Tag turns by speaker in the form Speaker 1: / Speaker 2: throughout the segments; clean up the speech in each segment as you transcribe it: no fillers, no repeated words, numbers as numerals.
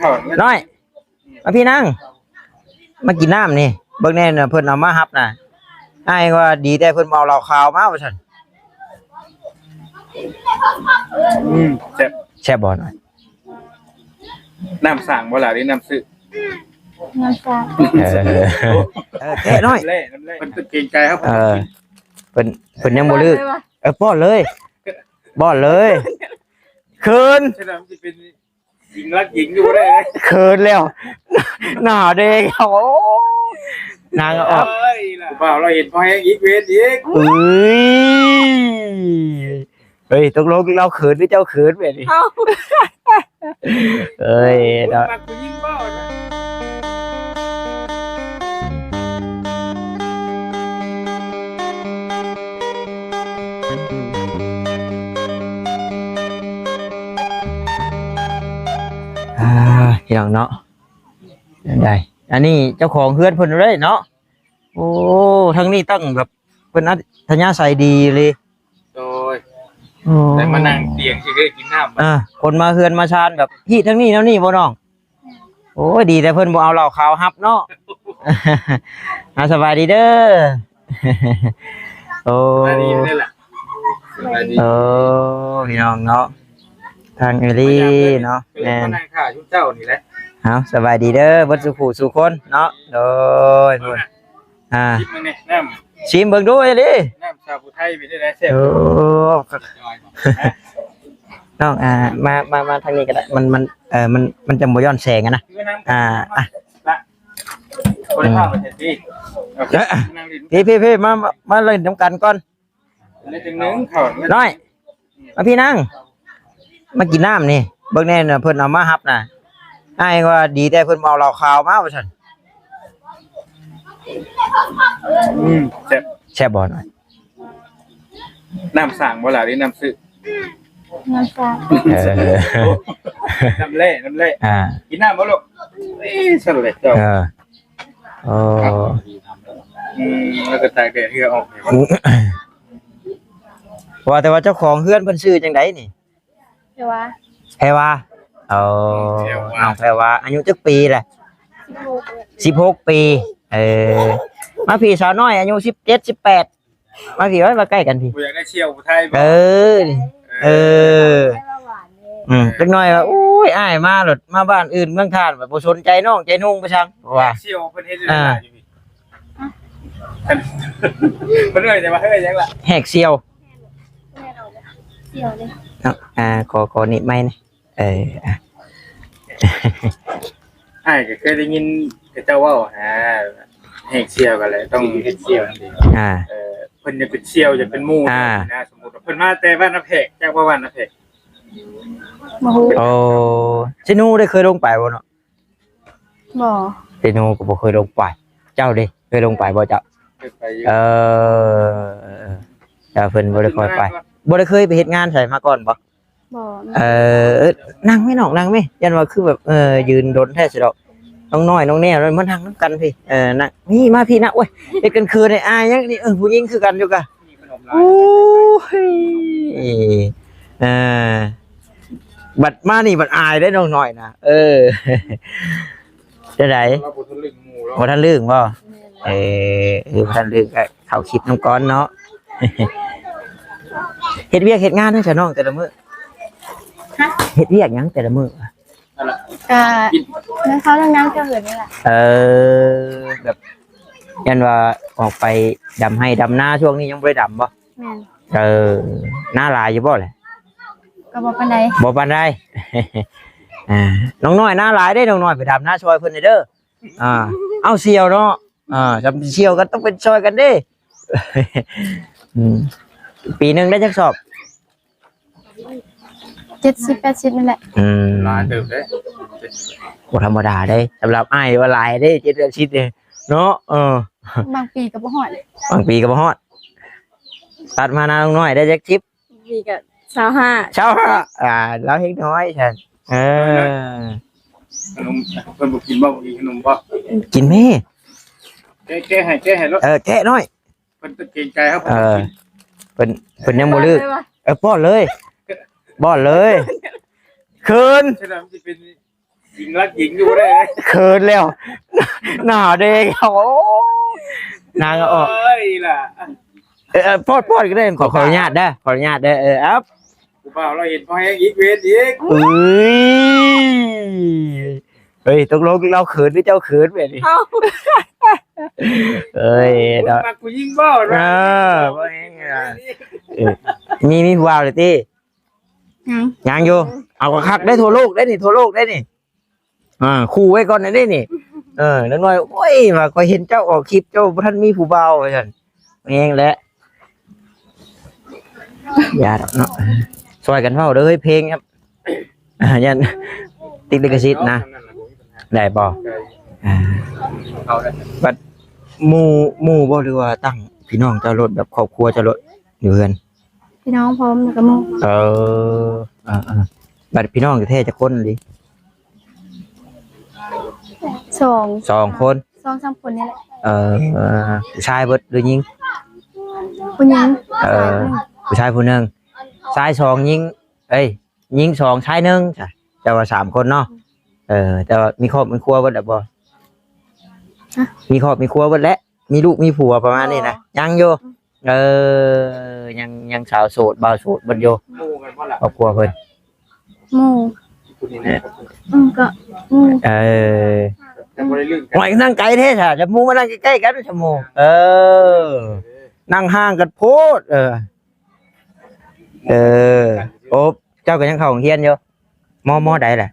Speaker 1: ข้าว
Speaker 2: น้อยมาพี่นั่งมากินน้ำนี่เบิ่งแน่น่ะเพิ่นเอามาฮับน่ะอ้ายว่าดีแต่เพิ่นเอาเหล้าขาวมาว่าซั่นแซ่บบ่หน่อย
Speaker 1: น้ำสั่งบ่ล่ะหรือน้ำซื้อ
Speaker 3: น้ำชา
Speaker 2: แกะน้อย
Speaker 1: เพิ่นเกรงใจครับ
Speaker 2: เพิ่นยังบ่ลืกป้อนเลยเขิน
Speaker 1: ใช่แล้วมันสิเป็นหญิงรักหญิงอยู่ได้
Speaker 2: เขินแล้วหน้าเด็กโอ้นางออก
Speaker 1: เปล่าเราเห็นพอแห้งอีกเวทอีก
Speaker 2: เฮ้ยตกลงเราเขินหรือเจ้าเขินแบบนี้เอ้ย
Speaker 1: เนาะยิงเบ้า
Speaker 2: พี่น้องเนาะได้อันนี้เจ้าของเฮือนเพิ่นเลยเนาะโอ้ทั้งนี้ตั้งแบบเพิ่นอัธยาศัยดีเลย
Speaker 1: โดยแต่มานั่งเตียงสิได้กินน้
Speaker 2: ำคนมาเฮือนมาชานแบบพี่ทั้งนี้แล้วนี่บ่น้องโอ้ดีแต่เพิ่นบ่เอาเหล้าขาวฮับเนาะสบายดีเด้อโอ้
Speaker 1: ดีนี่แหละ
Speaker 2: โอ้พี่น้องเนาะทางเอลี่เนาะ
Speaker 1: แม่นั่งข้าชุดเจ้านี่แหละ
Speaker 2: สบายดีเด้อเบิดสุขุสุคนเนาะโดยชิม
Speaker 1: มันนี่น้
Speaker 2: ำชิมเบิ่งดูเอลี่
Speaker 1: น้ำชาวผู้ไทยเป็นได้แซ่บ
Speaker 2: น้องมาทางนี้ก็ได้มันจะบ่ย้อนแสงนะ
Speaker 1: คนข้าวเป็นดี
Speaker 2: พี่มาเล่นน้ำกันก่อนน้อยมาพี่นั่งมากินน้ำนี่เบิ่งแน่น่ะเพิ่นเอามาฮับน่ะอ้ายว่าดีแต่เพิ่นเอาเหล้าขาวมาว่าซั่นแซ่บบ่หน่อย
Speaker 1: น้ำสั่งบ่ล่ะหรือน้ำซื้อ
Speaker 3: น้ำชา
Speaker 1: น้ำเล่กินน้ำบ่ลูกสรุปเลยเจ้าแล้วก็ตากแดดเฮือออก
Speaker 2: ว่าแต่ว่าเจ้าของเฮือนเพิ่นชื่อจังไดนี่แพรวาแพรวาอายุจักปีแหละ16ปีมาพี่สาวน้อยอายุ17 18มาพี่ไว้มาใกล้กันพี่
Speaker 1: อยากได้เชี่ยวไทย
Speaker 2: จักหน่อยว่าโอ้ยอ้ายมาหลดมาบ้านอื่นเมืองท่านแบบบ่สนใจน้องใจนุ่งไปซั่งว่า
Speaker 1: เชี่ยวเพิ่นเฮ็ดได้อยู่พี่เพิ่นเอ้ยจะมาเฮ้ยจังล่ะ
Speaker 2: แหกเซี่ยว
Speaker 3: เลย
Speaker 2: ขอนิดไหมนะ
Speaker 1: ก็เคยได้ยินเจ้าว่าแหกเชี่ยวกันเลยต้องเฮ็ดเชี่ยวนั่นเองเพิ่นจะเป็นเชี่ยวจะเป็นหมู่นะสมมุติเพิ่นมาแต่บ้านนาเพกจากบ้านนาเพก
Speaker 2: โอ้ซินูได้เคยลงไปบ่เนาะ
Speaker 3: บ่
Speaker 2: ซินูก็บ่เคยลงไปเจ้าดิเคยลงไปบ่เจ้าเจ้าเพิ่นบ่ได้ค่อยไปบ่ได้เคยไปเฮ็ดงานใส่มาก่อนบ่นั่งไม่น้องนั่งไหมยันว่าคือแบบยืนโดนแท้สิดอกน้องน้อยน้องแน่แล้วมันนั่งน้ำกันพี่นั่งนี่มาพี่นะโอ้ยเฮ็ดกันคืนไอ้อายยังนี่ผู้หญิงคือกันอยู่กะโอ้ยบัดมานี่บัดอายได้น้องน้อยนะจะไหนบ่ทันลึงบ่บ่ทันลึงก็เข้าคลิปน้ำก้อนเนาะเฮ็ดเวียกเฮ็ดงานให้ฉันน้องแต่ละมื้อเฮ็ดเวียกหยังแต่ละมื้อ
Speaker 3: นั่นเขานั่งเจ้าเหินนี่แหละ
Speaker 2: แบบยันว่าออกไปดำให้ดำหน้าช่วงนี้ยังบ่ได้ดำบ่
Speaker 3: แม่น
Speaker 2: หน้าลายอยู่บ่แหละ
Speaker 3: ก็บ่ปานใด
Speaker 2: น้องน้อยหน้าลายได้น้องน้อยไปดำหน้าช่วยเพิ่นเด้อเอาเสี่ยวเนาะจำเสี่ยวกันต้องเป็นช่วยกันเด้ปีนึงได้จักสอบ
Speaker 3: 70-80นั่นแหละ
Speaker 1: หลายเติบเด้
Speaker 2: บ่ธรรมดาเด้สำหรับอ้ายว่าหลายเด้70-80เด้เนาะ
Speaker 3: บางปีก็บ่ฮอด
Speaker 2: บางปีก็บ่ฮอดตัดมาน้องน้อยได้จัก10
Speaker 3: ปีก็25
Speaker 2: แล้วเฮ็ดน้อยฉัน
Speaker 1: ขนมเพิ่นบ่กินบ่กินขนมบ่
Speaker 2: กินแม่
Speaker 1: แก้ให้แล้ว
Speaker 2: แกะน้อย
Speaker 1: เพิ่นเกรงใจครับ
Speaker 2: เพิ่นยังบ่ลืกป้อนเลยเขิน
Speaker 1: ใช่แล้วมันสิเป็นห หญิงรักหญิงอยู่ได้เลย
Speaker 2: เขินแล้วหน้าเด็กโอ้นางก็ออก
Speaker 1: เอ้ยล่ะ
Speaker 2: พอดก็ได้ขออนุญาตได้ขออนุญาตได้อัพ
Speaker 1: กูเปล่าเราเห็นพอแห้งอีกเวทอีก
Speaker 2: เฮ้ยตกลงเราเขินหรือเจ้าเขินไปดิเอ้ย
Speaker 1: กูมากูยิงบ้า
Speaker 2: พอแห้งมีผู้บ่าวเลยตี
Speaker 3: ยัง
Speaker 2: ยังอยู่เอากระคักได้ทั่วโลกได้นี่ทั่วโลกได้นี่คู่ไว้ก่อนได้นี่น้อยโอ้ยมาก็เห็นเจ้าออกคลิปเจ้าท่านมีผู้บ่าวว่าซั่นเองแหละอย่าเนาะซอยกันเฝ้าเด้อเฮ้ยเพลงครับยันติดลิขสิทธิ์นะได้บ่บัดหมู่บ่หรือว่าตั้งพี่น้องจะรถแบบครอบครัวจะรถอยู่เฮือน
Speaker 3: พี่น้องพร้อมกับมึง
Speaker 2: บัดพี่น้องจะแท้จะคนดิ
Speaker 3: สอง
Speaker 2: คน
Speaker 3: 3 คนนี่แหละ
Speaker 2: ผู้ชายเบิดหรือยิง
Speaker 3: ผู้หญิง
Speaker 2: ผู้ชายผู้หนึงชาย2ยิงยิง2ชาย1จ้ะแต่ว่า3คนเนาะแต่ว่ามีครอบมีครัวเบิดแล้วบ่มีครอบมีครัวเบิดแล้วมีลูกมีผัวประมาณนี้นะยังอยู่ยังสาวโสดบ่าวโสดเบิดอยู่
Speaker 1: หมู่กันว่าล่ะ
Speaker 2: ครอบครัวเพิ่น
Speaker 3: หมู่
Speaker 1: คุณนี่นะ
Speaker 3: ก็หมู่
Speaker 1: แต่บ่ได้ลืมกั
Speaker 2: หน่อยนั่งไกลแท้จ้ะจะมูมานั่งใกล้ๆกันชั่วโมงนั่งห่างกันโพดโอ้เจ้าก็ยังเข้าโรงเรียนอยู่มใดล่ะ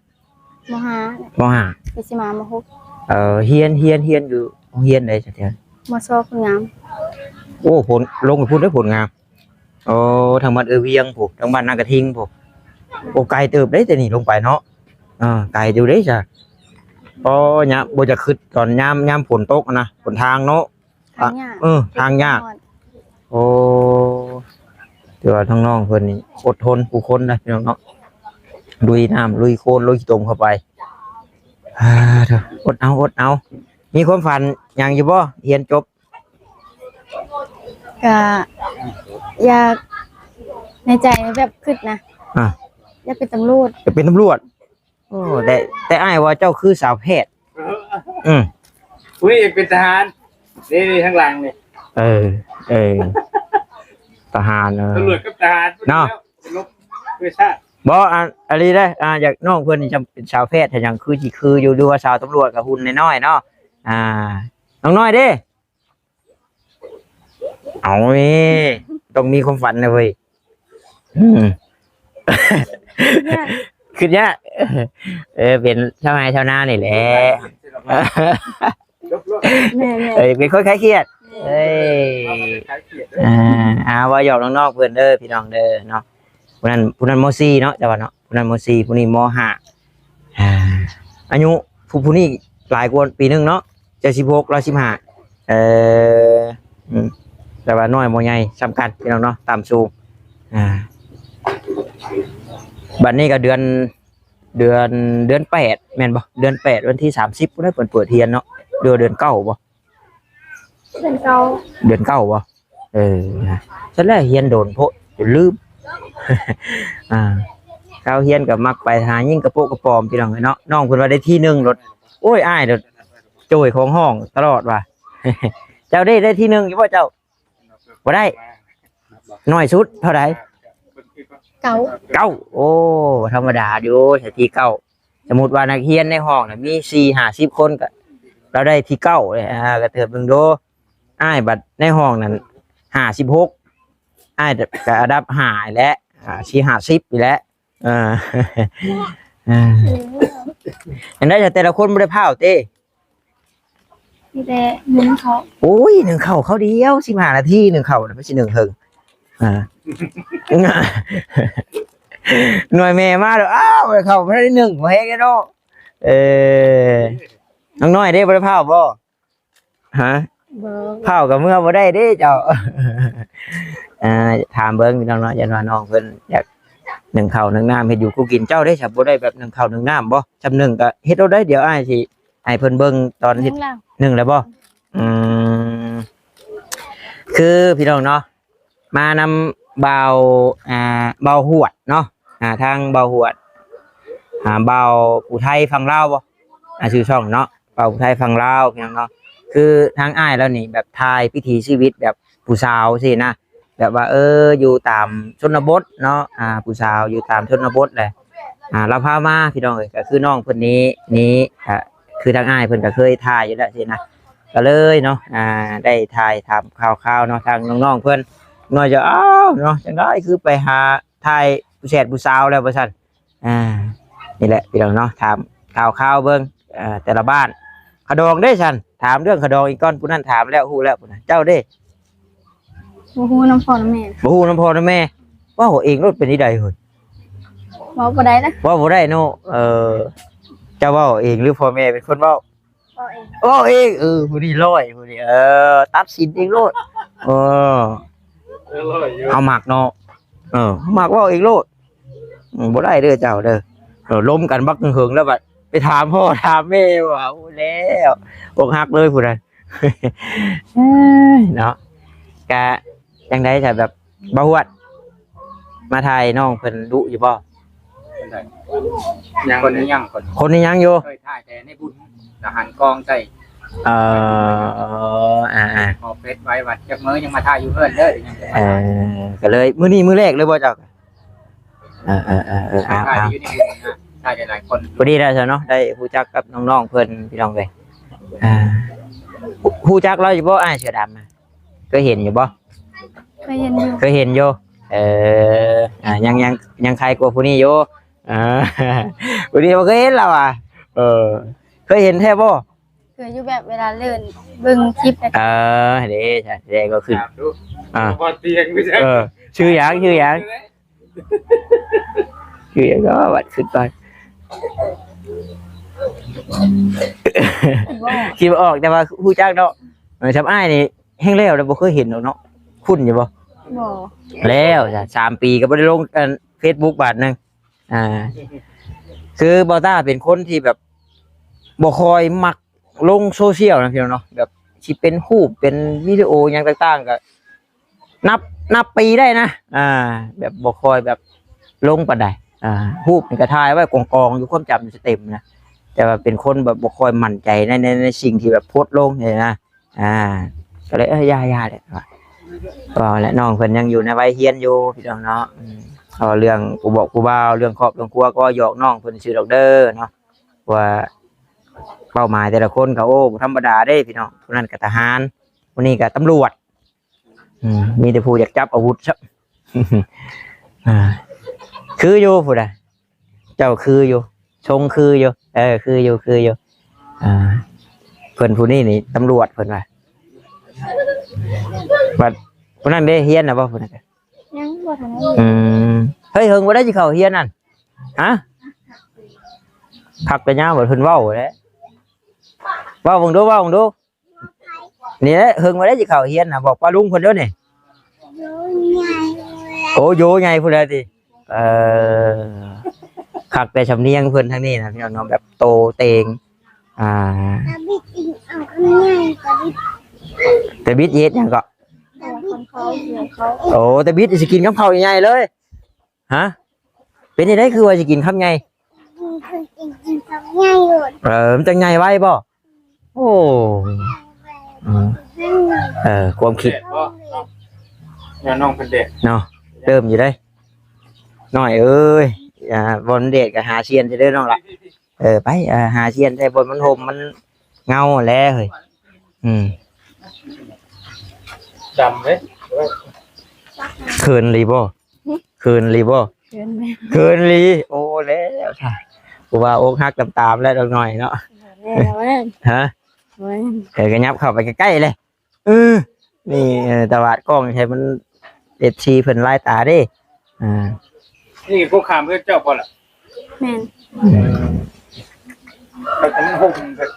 Speaker 3: มหา
Speaker 2: มห้า
Speaker 3: ไปสิมามหก
Speaker 2: เฮียนอยู่โรงเรียนใดจ้ะเทื่อ
Speaker 3: มชอบคนงาม
Speaker 2: โอ้ผลลงไปพูดได้ผลงามโอ้ทางบ้านเวียงผู้ทางบ้านนากระทิงผู้โอ้ไกลเติบได้แต่นี่ลงไปเนาะไกลอยู่เด้จ้ะพอเนี่ยบ่จะขึ้นตอนยามฝนตกนะฝนทางเนาะ
Speaker 3: ทางยาก
Speaker 2: ทางยากโอ้ถือว่าทั้งน้องเพิ่นนี่อดทนผู้คนนะพี่น้องเนาะลุยน้ำลุยโคลนลุยขี้ตมเข้าไปเถอะอดเอามีความฝันอย่างอยู่บ่เรียนจบ
Speaker 3: ก็อยากในใจแบบคิดนะ อยากเป็นตำรวจ
Speaker 2: จะเป็นตำรวจโอ้แต่อ้ายว่าเจ้าคือสาวแพทย์
Speaker 1: อุ้ยเป็นทหารนี่ข้างหลังนี่
Speaker 2: ทหาร
Speaker 1: ตำรวจกับทหารลบเพื่อชาติ
Speaker 2: บ่อะไรได้อยากน้องเพิ่นนี่จำเป็นสาวแพทย์ถ้าหยังคืออยู่ดูว่าสาวตำรวจกับหุ่นน้อยๆเนาะน้องน้อยเด้เอาต้องมีความฝันนะเว้ยคือเนี้ยเป็นชาวนานี่แหละเป็นคนคล้ายเครียดว่าหยอกน้องๆเพื่อนเด้อพี่น้องเด้อเนาะผู้นั้นม.4เนาะแต่ว่าเนาะผู้นั้นม.4ผู้นี้ม.5อายุผู้นี้หลายกว่าปีนึงเนาะ76 115แต่ว่าน้อยม.ใหญ่สำคัญพี่น้องเนาะตามสูงบัดนี้ก็เดือน8แม่นบ่เดือน8วันที่30พุ่นได้เปิดเรียนเนาะเดือน9บ่
Speaker 3: เดือนเก่า
Speaker 2: บ่ฉันแล้วเรียนโดนโพจนลืมเขาเรียนก็มักไปหายิ่งกระโปกกระปอมพี่น้องเนาะน้องเพิ่นว่าได้ที่1รถโอ้ยอ้ายรถโจยของห้องตลอดว่ะ เจ้าได้ที่1อยู่บ่เจ้าบ่ได้น้อยสุดเท่าไหร่เก้าโอ้ธรรมดาอยู่แต่ที่เก้าสมมุติว่านักเรียนในห้องน่ะมี40-50คนก็เราได้ที่เก้าเลยก็เถิดเบิ่งโดอ้ายบัดในห้องนั้น56อ้ายก็อันดับ5และ50อีแล้วอันนั้นแต่ละคนบ่ได้พาวเต้
Speaker 3: มีแต่หนึ่งเขา
Speaker 2: โอ้ย1เข้าเขาเดียว15นาที1เข้าน่ะไม่ใช่1เฮิงหน่วยแม่มาเด้ออ้าวเข้าบ่ได้1บ่เฮ็ดเนาะน้องน้อยเด้บ่ได้พาวบ่พาวกับเมื่อบ่ได้เด้เจ้าถามเบิ่งพี่น้องเนาะยันว่าน้องเพิ่นอยาก1ข้าว1น้ำเฮ็ดอยู่กูกินเจ้าได้ฉับบ่ได้แบบ1ข้าว1น้ำบ่จำ1ก็เฮ็ดเอาได้เดี๋ยวอ้ายสิให้เพิ่นเบิ่งตอนเฮ็ด1แล้วบ่คือพี่น้องเนาะมานำเบาหวดเนาะทางเบาหวด เบาผู้ไทยฟังลาวบ่ชื่อช่องเนาะเบาผู้ไทยฟังลาวเพียงเนาะคือทางอ้ายแล้วนี่แบบทายพิถีชีวิตแบบผู้สาวสินะแบบว่าอยู่ตามชนบทเนาะผู้สาวอยู่ตามชนบทแหละเราพามาพี่น้องเอ้ยก็คือน้องเพิ่นนี้คือทางอ้ายเพิ่นก็เคยถ่ายอยู่แล้วสินะก็เลยเนาะได้ถ่ายถามข่าวๆเนาะทางน้องๆเพิ่นน้อยจะอ้าวเนาะจังได้คือไปหาถ่ายผู้แชทผู้สาวแล้วว่าซั่นนี่แหละพี่น้องเนาะถามข่าวๆเบิ่งแต่ละบ้านขดองได้ซั่นถามเรื่องขดองอีกก้อนผู้นั้นถามแล้วฮู้แล้วผู้นั้นเจ้าเด้
Speaker 3: บ่ฮู้น้ำพ่อน้ำแม่
Speaker 2: บ่ฮู้น้ำพ่อน้ำแม่ว่าเองรถเป็นที่ใดเฮ้ย
Speaker 3: เว้าบ่ได้นะ
Speaker 2: ว่าบ่ได้เนาะเจ้าเว้าเองหรือพ่อแม่เป็นคนเว้า
Speaker 3: เว้าเอง
Speaker 2: เว้าเองผู้นี้ร้อยผู้นี้ตัดสินเองโลดเอาหมักเนาะหมักเว้าเองโลดบ่ได้เด้อเจ้าเด้อล้มกันบักเหิงแล้วบัดไปถามพ่อถามแม่ว่าโอ้แล้วอกหักเลยผู้นั้น เนาะกะจังได๋ถ้าแบบบ่ฮวดมาถ่ายน้องเพิ่นดุอยู่บ่
Speaker 1: ยังคนนี้ยัง
Speaker 2: คนนี้ยังอยู่
Speaker 1: เคยถ่ายแต่ในบุญทหารกองใส่หมอเพชรไว้วัดจักมื้อยังมาถ่ายอยู่เพิ่นเด้อ
Speaker 2: ก็เลยมื้อนี้มื้อแรกเลยบ่เจ้า
Speaker 1: ถ่ายอยู่นี่ถ่ายหลายคน
Speaker 2: พอดีได้ซะเนาะได้ฮู้จักกับน้องๆเพิ่นพี่น้องเว้ยฮู้จักเราอยู่บ่อ้ายเสือดำเคยเห็นอยู่บ่
Speaker 3: เคยเห็นอยู่
Speaker 2: เคยเห็นอยู่ยังใครกลัวผู้นี้อยู่ผู้นี้บ่เคยเห็นเราเคยเห็นแท้บ่
Speaker 3: เคยอยู่แบบเวลาเล่นเบิ่งคลิป
Speaker 2: เด้ใช่ก็ขึ้น
Speaker 1: บ่เตียงไม่ใช่
Speaker 2: ชื่อหยังก็วัดขึ้นไปคิดว่าออกแต่ว่าฮู้จักเนาะชำอ้ายนี่แห้งแล้วบ่เคยเห็นเนาะคุ้นอยู่บ่
Speaker 3: บ่
Speaker 2: แล้วจ้ะ3 ปีก็บ่ได้ลงFacebook บาทนึงคือบ่ต้าเป็นคนที่แบบบ่ค่อยมักลงโซเชียลนะพี่น้องเนาะแบบสิเป็นรูปเป็นวิดีโอหยังต่างๆก็นับปีได้นะแบบบ่ค่อยแบบลงปานใดรูปนี่ก็ถ่ายไว้กองๆอยู่ความจำจะเต็มนะแต่ว่าเป็นคนแบบบ่ค่อยมั่นใจในสิ่งที่แบบโพสต์ลงนี่นะก็เลยย่าๆแหละก็และน้องเพิ่นยังอยู่ในวัยเรียนอยู่พี่น้องเนาะเรื่องกูบอกกูบ่าวเรื่องครอบเรื่องครัวก็หยอกน้องเพิ่นชื่อดอกเด้อเนาะว่าเป้าหมายแต่ละคนก็บ่ธรรมดาเด้พี่น้องผู้นั้นก็ทหารผู้นี้ก็ตำรวจมีแต่ผู้อยากจับอาวุธครับ คืออยู่ผู้ใดเจ้าคืออยู่ชงคืออยู่คืออยู่เพิ่นผู้นี้นี่ตำรวจเพิ่นว่าบัดผู้นั้นได้เฮียนน่ะบ่ผู้นั้น
Speaker 3: ยังบ่ทัน
Speaker 2: เฮ้ยเฮิงบ่ได้สิเข้าเฮียนนั่นฮะพักแต่ยามบ่เพิ่นเว้าแหละเว้าเบิ่งดูนี่แหละเฮิงบ่ได้สิเข้าเฮียนน่ะบอกป้าลุงเพิ่นเด้อนี่โอ้โยใหญ่พุ่นแล้วติคักแต่สำเนียงเพิ่นทางนี้นะพี่น้องแบบโตเตงแต่บิดเย็ดหยังก็โอ้แต่บิดสิกินกับข้าวใหญ่ๆเลยฮะเป็นจังได๋คือว่าสิกินคำใหญ่มันจังใหญ่ไว้บ่โอ้ความคิด
Speaker 1: น้องเป็นเด็ก
Speaker 2: เนาะเริ่มอยู่ได้น้อยเอ้ยบนเด็กก็หาเชียนจะได้น้องละไปหาเชียนแต่บนมันห่มมันเงาแล้วเฮ้ย
Speaker 1: จำไหม
Speaker 2: คืนรีบ่คืนรีโอ้แล้วค่ะกูว่าอกหักตามๆแล้วหน่อยเนาะฮะก็ยับเข้าไปใกล้ๆเลยนี่ตวาดกล้องใช่มันFC เพิ่นลายตาเด้
Speaker 1: นี่พวกขามเพื่อนเจ้าบ่ล่ะ
Speaker 3: แม่น
Speaker 1: เขาทั้งห่มกัน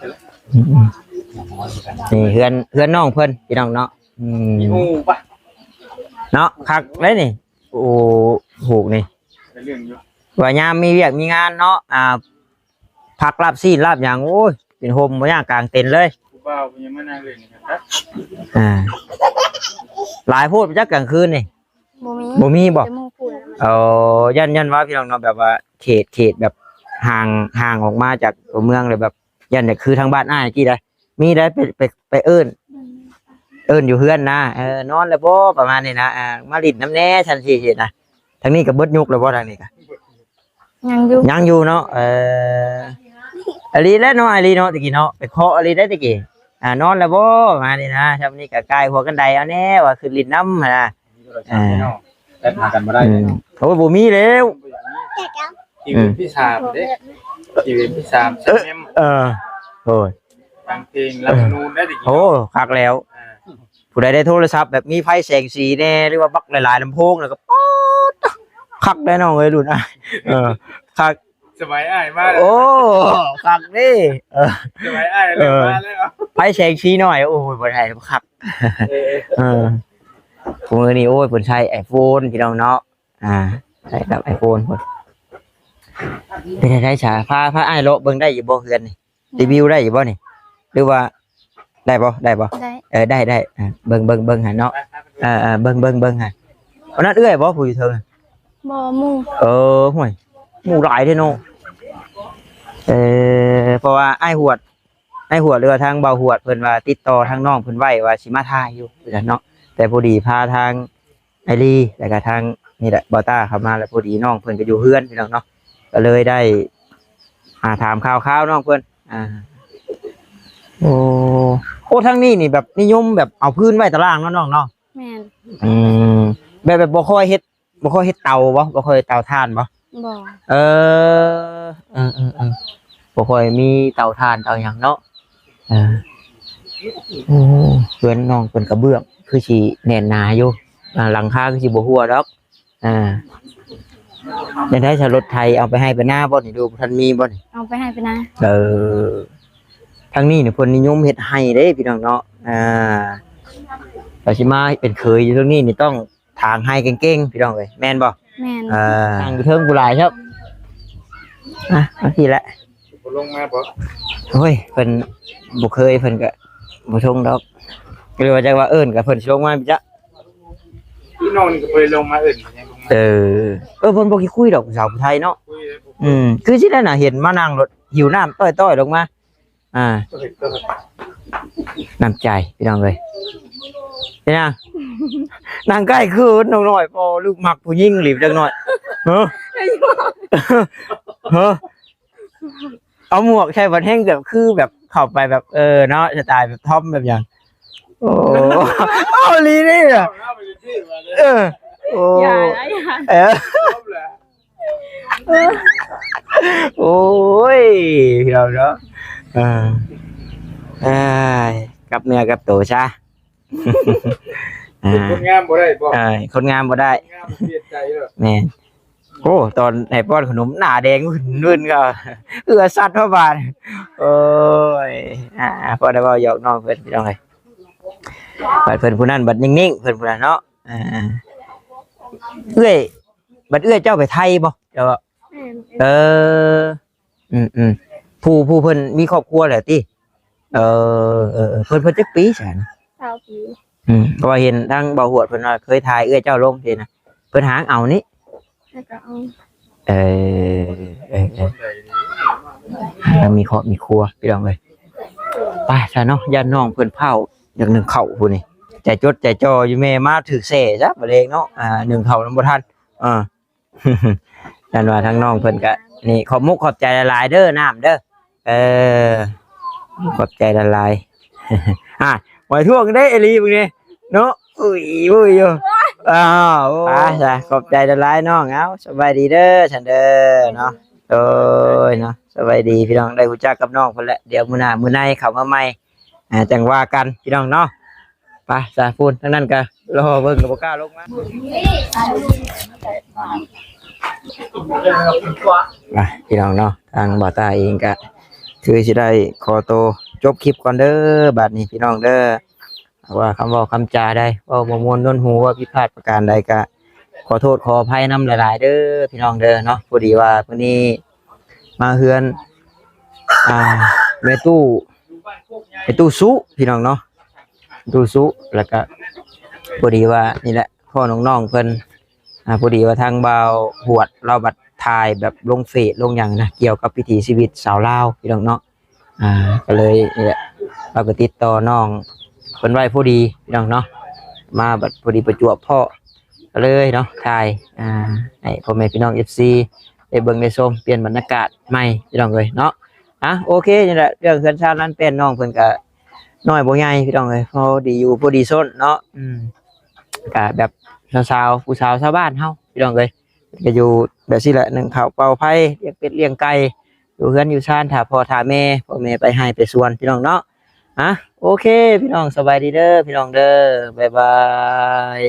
Speaker 2: นี่เฮือนน้องเพิ่นพี่น้องเนาะ
Speaker 1: มีงูป่ะ
Speaker 2: เนาะคักเลยนี่โอ้ถูกนี่
Speaker 1: เรื่องอยู่
Speaker 2: ว่ายามมีเวียกมีงานเนาะพักลาบซีนลาบหยังโอ้ยเป็นโฮมบ่ย่างกลางเต็นท์เลย
Speaker 1: ผู้บ่าวยังมานั่งเล่นกันครับ
Speaker 2: หลายโพดจักกลางคืนนี่บ่มีบ่ยันว่าพี่น้องเนาะแบบว่าเขตแบบ ห่างออกมาจากตัวเมืองเลยแบบยันเนี่ยคือทางบ้านอ้ายกี่ได้มีได้ไปเอิ้นอยู่เฮือนนะนอนแล้วบ่ประมาณนี้นะมาลิ้นน้ำแน่ฉันสิเห็นนะทางนี้ก็เบิดยุกแล้วบ่ทางนี้ก็
Speaker 3: ยังอยู่
Speaker 2: เนาะอลีแล้วเนาะอลีเนาะตะกี้เนาะไปเคาะอลีได้ตะกี้นอนแล้วบ่ประมาณนี้นะครับนี่ก็กายหัวกันไดเอาแน่ว่าคือลิ้นน้ำนะ
Speaker 4: แต่หากันบ่ได้
Speaker 2: โอ้บ่มีแล้ว
Speaker 1: ชีวิตพี่สามเด้ชีวิตพี่สามเมม
Speaker 2: โอ้ย
Speaker 1: ฟังเพลงรับนูนได้ตะกี้
Speaker 2: โอ้คักแล้วผู้ใดได้โทรศัพท์แบบมีไฟแสงสีแน่หรือว่าบักหลายๆลำโพงแล้วก็ป๊อดคักแน่นอนเลยรุ่นคัก
Speaker 1: สบายอ้ายมาก
Speaker 2: โอ้คักนี่
Speaker 1: สบายอ้ายเลยมาเลย
Speaker 2: ไฟแสงสีหน่อยโอ้ยบ่ได้คักผมนี่โอ้ยผมใช้ iPhone พี่น้องเนาะใช้กับ iPhone พุ่นเป็นได้ฉาพาอ้ายเลาะเบิ่งได้อยู่บ่เฮือนนี่รีวิวได้อยู่บ่นี่หรือว่าได้บ่ได้ได้เบิ่งหาเนาะเบิ่งหาวันนั้นเอื้อยบ่ผู้อยู่เทิง
Speaker 3: บ่หมู่
Speaker 2: ห่วยหมู่หลายเด้เนาะเพราะว่าไอ้หัวเรือทางเบาหัวเพิ่นว่าติดต่อทางน้องเพิ่นไว้ว่าสิมาถ่ายอยู่เนาะแต่พอดีพาทางไอรีแล้วก็ทางนี่แหละบอต้าเข้ามาแล้วพอดีน้องเพิ่นก็อยู่เฮือนพี่น้องเนาะก็เลยได้ถามข่าวน้องเพิ่นโอ้ทางนี้นี่แบบนิยมแบบเอาพื้นไว้ตารางเนาะน้องเนาะ
Speaker 3: แม่น
Speaker 2: แบบบ่ค่อยเฮ็ดเตาบ่ค่อยเตาถ่านบ่บ่ค่อยมีเตาถ่านเตาหยังเนาะเพื่อนน้องเพิ่นกระเบื้องคือสิแน่นหนาอยู่หลังคาคือสิบ่หัวดอกได้ใช้รถไทยเอาไปให้ไปหน้าบ่นี่ดูท่านมีบ่นี่
Speaker 3: เอาไปให้ไปนะ
Speaker 2: ทางนี้เนี่ยเพิ่นนิยมเฮ็ดให้เด้พี่น้องเนาะแต่สิมาเป็นเคยอยู่ตรงนี้นี่ต้องทางให้เก่งๆพี่น้องเอ้ยแม่นบ่
Speaker 3: แม่น
Speaker 2: ทางเทิงผู้หลายครับบางทีละ
Speaker 1: ลงมาบ่
Speaker 2: โอ้ยเพิ่นบ่เคยเพิ่นก็บ่ชงดอกก็เลยว่าจักว่าเอิ้นก็เพิ่นสิลงมาพี่จ๊ะ
Speaker 1: พี่น้องนี่ก็เคยลงมาเอิ้น
Speaker 2: เพิ่นบ่คิดคุยดอกสาวผู้ไทยเนาะคือสิได้น่ะเห็นมานั่งรถหิวน้ำต้อยๆลงมาน้ำใจพี่น้องเอ้ยเป็นยังนางใกล้คืนน้องน้อยพอลูกมักผู้หญิงหลีบจังหน่อยเอาหมวกใช่บัดแห้งแบบคือแบบเข้าไปแบบเนาะสไตล์แบบท็อปแบบอย่างโอ้เอาลีนี่อ่ะโอ้โอ้ยเราเนาะกับเนื้อกับตัวซะ
Speaker 1: คนงามบ่ได้บ่
Speaker 2: คนงามบ่ได้
Speaker 1: เสียใจเลย
Speaker 2: แม่โอ้ตอนให้ป้อนขนมหน้าแดงลื่นก็สัตว์เท่าบาทโอ้ยพอได้บ่หยอกน้องเพิ่นพี่น้องเอ้ยบัดเพิ่นผู้นั้นบัดนิ่งๆเพิ่นผู้นั้นเนาะบัดเจ้าไปไทยบ่เจ้าผู้เพิ่นมีครอบครัวแล้วติเพิ่นจักปีซั่น
Speaker 3: 20 ปี
Speaker 2: เพราะว่าเห็นทางเบาหัวเพิ่นว่าเคยถ่ายเจ้าลงเห็นนะเพิ่นหางเอานี่มีครอบมีครัวพี่น้องเอ้ยไปซะเนาะย่าน้องเพิ่นเผาอย่างนึงเข้าผู้นี่ใจจดใจจ่ออยู่แม่มาถือเสซะบ่เลงเนาะนึงเข้านำบ่ทันยันว่าทางน้องเพิ่นก็นี่ขอบมุกขอบใจหลายๆเด้อน้ำเด้อขอบใจละลายไว้ท่วงได้อลีมึงนี่เนาะอุ้ยอยู่จ้ะขอบใจละลายน้องเอาสบายดีเด้อฉันเด้อเนาะโอ้ยเนาะสบายดีพี่น้องได้รู้จักกับน้องเพิ่นแล้วเดี๋ยวมื้อหน้ามื้อในเข้ามาใหม่จังว่ากันพี่น้องเนาะไปจ้ะพูดทั้งนั้นก็รอเบิ่งก็บ่กล้าลงมาพี่น้องเนาะทางบ่าวตาเองก็คือสิได้ขอตัวจบคลิปก่อนเด้อบัดนี้พี่น้องเด้อว่าคำว่าคำจาได้ว่าบ่ม่วนนนหูว่าผิดพลาดประการใดก็ขอโทษขออภัยนำหลายๆเด้อพี่น้องเด้อเนาะพอดีว่ามื้อนี้มาเฮือนแม่ตู้ซุพี่น้องเนาะตู้ซุแล้วก็พอดีว่านี่แหละพ่อน้องๆเพิ่นพอดีว่าทางบ่าวหวดเราบัดท ถ่ายแบบลงเฟซลงอย่างนะเกี่ยวกับวิถีชีวิตสาวลาวพี่น้องเนาะก็เลยนี่แหละเราก็ติดต่อน้องเพิ่นไว้พอดีพี่น้องเนาะมาบัดพอดีประจวบพ่อก็เลยเนาะถ่ายให้พ่อแม่พี่น้อง FC ได้เบิ่งได้ชมเปลี่ยนบรรยากาศใหม่พี่น้องเอ้ยเนาะโอเคนี่แหละเรื่องเฮือนชาตินั้นเป็นน้องเพิ่นก็น้อยบ่ใหญ่พี่น้องเอ้ยพอดีอยู่พอดีส้นเนาะก็แบบสาวๆผู้สาวชาวบ้านเฮาพี่น้องเอ้ยก็อยู่แบบนี้แหละนึ่งข้าวเป่าไผ่เลี้ยงเป็ดเลี้ยงไก่อยู่เฮือนอยู่ชานถ้าพ่อถ้าแม่พ่อแม่ไปให้ไปสวนพี่น้องเนาะโอเคพี่น้องสบายดีเด้อพี่น้องเด้อบ๊ายบาย